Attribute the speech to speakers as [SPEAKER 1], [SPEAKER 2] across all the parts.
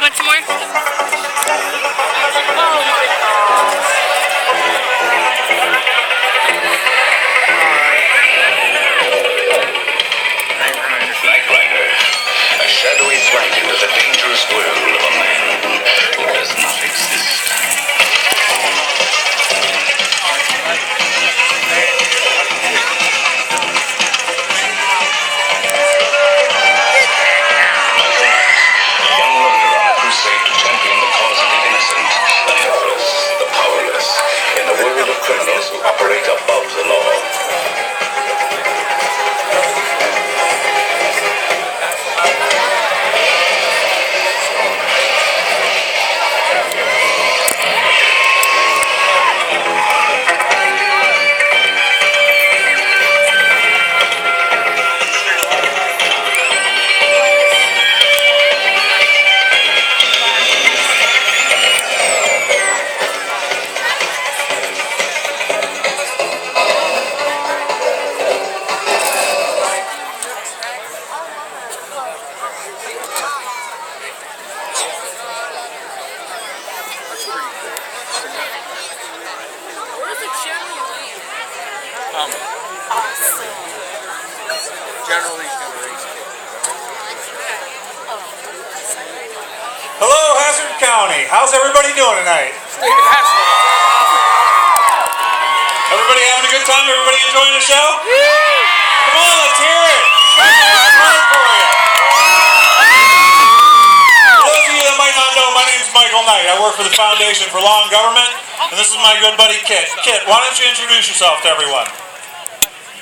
[SPEAKER 1] want some more? Oh my
[SPEAKER 2] A shadowy flight into the dangerous world of a man who does not exist. Criminals who operate above the law.
[SPEAKER 3] Hello, Hazard County. How's everybody doing tonight? Everybody having a good time? Everybody enjoying the show? Come on, let's hear it. For those of you that might not know, my name is Michael Knight. I work for the Foundation for Law and Government, and this is my good buddy Kit. Kit, why don't you introduce yourself to everyone?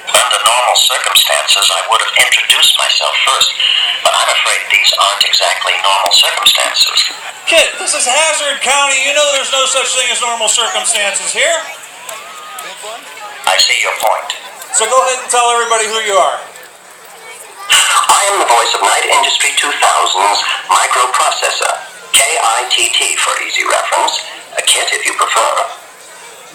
[SPEAKER 4] Under normal circumstances, I would have introduced myself first, but I'm afraid these aren't exactly normal circumstances.
[SPEAKER 3] Kit, this is Hazard County. You know there's no such thing as normal circumstances here.
[SPEAKER 4] I see your point.
[SPEAKER 3] So go ahead and tell everybody who you are.
[SPEAKER 4] I am the voice of Night Industry 2000's microprocessor, KITT for easy reference, a Kit if you prefer.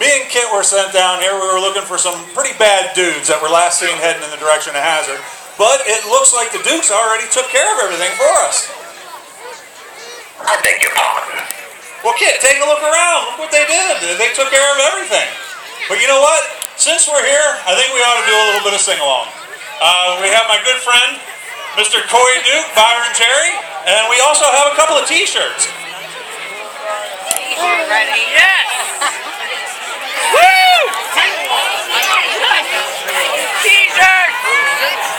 [SPEAKER 3] Me and Kit were sent down here. We were looking for some pretty bad dudes that were last seen heading in the direction of Hazard. But it looks like the Dukes already took care of everything for us.
[SPEAKER 4] I beg your pardon.
[SPEAKER 3] Well, Kit, take a look around. Look what they did. They took care of everything. But you know what? Since we're here, I think we ought to do a little bit of sing-along. We have my good friend, Mr. Corey Duke, Byron Cherry, and we also have a couple of T-shirts.
[SPEAKER 1] Ready? Yes! Woo! T-shirt!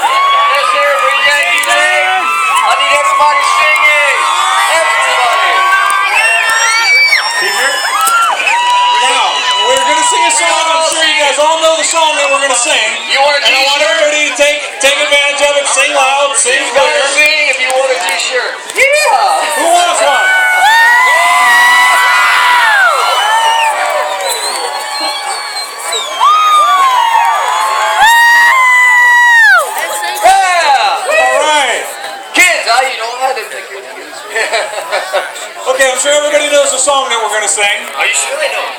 [SPEAKER 5] Let's hear it for Yankee. I need everybody singing. Everybody.
[SPEAKER 3] T-shirt? Now, we're going to sing a song. I'm sure you guys all know the song that we're going to sing.
[SPEAKER 5] You want a
[SPEAKER 3] and I want
[SPEAKER 5] T-shirt?
[SPEAKER 3] everybody to take advantage of it. Sing loud, sing
[SPEAKER 5] You gotta
[SPEAKER 3] clear.
[SPEAKER 5] sing if you want a T-shirt. Yeah.
[SPEAKER 3] Who wants one? Okay, I'm sure everybody knows the song that we're going to sing.
[SPEAKER 5] Are you sure they know it?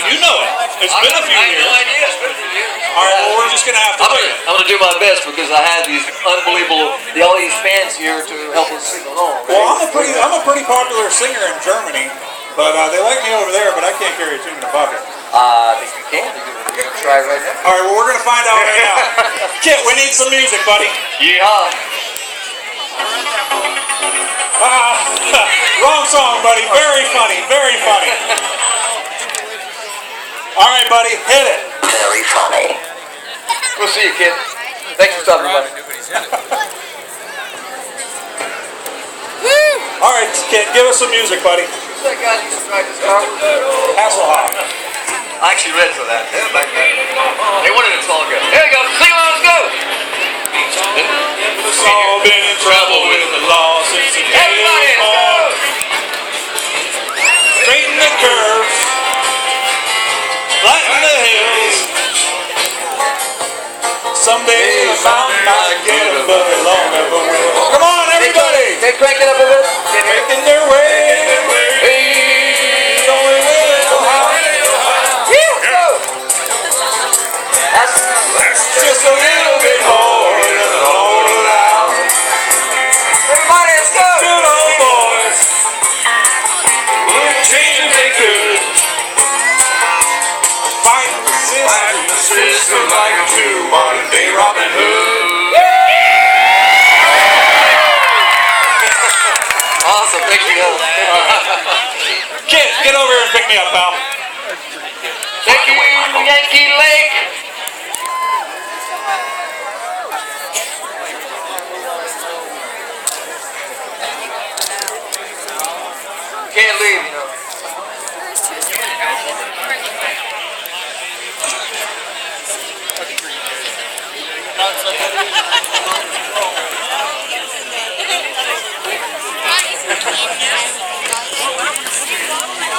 [SPEAKER 3] Do you know it? It's been a few
[SPEAKER 5] I have
[SPEAKER 3] years.
[SPEAKER 5] no idea. It's been a few years.
[SPEAKER 3] All right, well, we're just going to have to wait.
[SPEAKER 5] I'm gonna do my best because I have these unbelievable, all these fans here to help us sing along.
[SPEAKER 3] Well, I'm a pretty popular singer in Germany, but they like me over there, but I can't carry a tune in a bucket.
[SPEAKER 5] I think you can. You're gonna try right now.
[SPEAKER 3] All right, well, we're going to find out right now. Kit, we need some music, buddy.
[SPEAKER 5] Yeah.
[SPEAKER 3] Wrong song, buddy. Very funny, very funny. All right, buddy, hit it.
[SPEAKER 4] Very funny.
[SPEAKER 5] We'll see you, kid. Thanks for stopping by.
[SPEAKER 3] All right, Kit, give us some music, buddy.
[SPEAKER 5] Who's that guy that used to drive this car?
[SPEAKER 3] Hasselhoff.
[SPEAKER 5] I actually read for that. They're back there. They wanted a song go. There you go. Sing along, let's go.
[SPEAKER 3] We've all been in trouble with the law since the day
[SPEAKER 5] Everybody,
[SPEAKER 3] was
[SPEAKER 5] let's
[SPEAKER 3] born.
[SPEAKER 5] go.
[SPEAKER 3] Straighten the curves, flatten the hills. Someday the mountain might get them, but it long never will. Come on, everybody!
[SPEAKER 5] They crank it up a bit.
[SPEAKER 3] Making their way. Hey, only way to go high. That's just a little bit more than all around.
[SPEAKER 5] Everybody, let's go.
[SPEAKER 3] Good old boys. seem they could fight the system like a true modern day Robin Hood.
[SPEAKER 5] Awesome, thank you.
[SPEAKER 3] Kid, get over here and pick me up, pal.
[SPEAKER 5] Thank you, Yankee Lake. Can't leave, you know.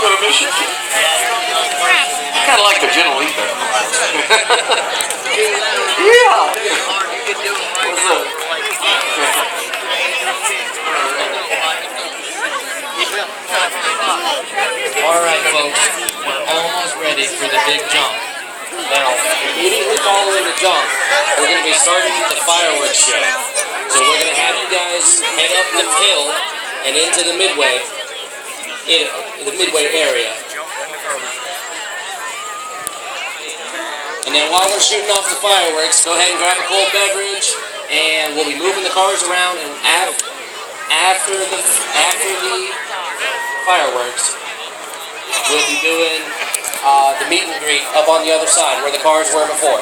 [SPEAKER 5] Gonna miss you. Kind of like the gentle leap there. Yeah. What's up?
[SPEAKER 6] Alright folks, we're almost ready for the big jump. Now, immediately following the jump, we're going to be starting the fireworks show. So we're going to have you guys head up the hill and into the midway area. And then while we're shooting off the fireworks, go ahead and grab a cold beverage, and we'll be moving the cars around, and after the fireworks, we'll be doing the meet and greet up on the other side where the cars were before.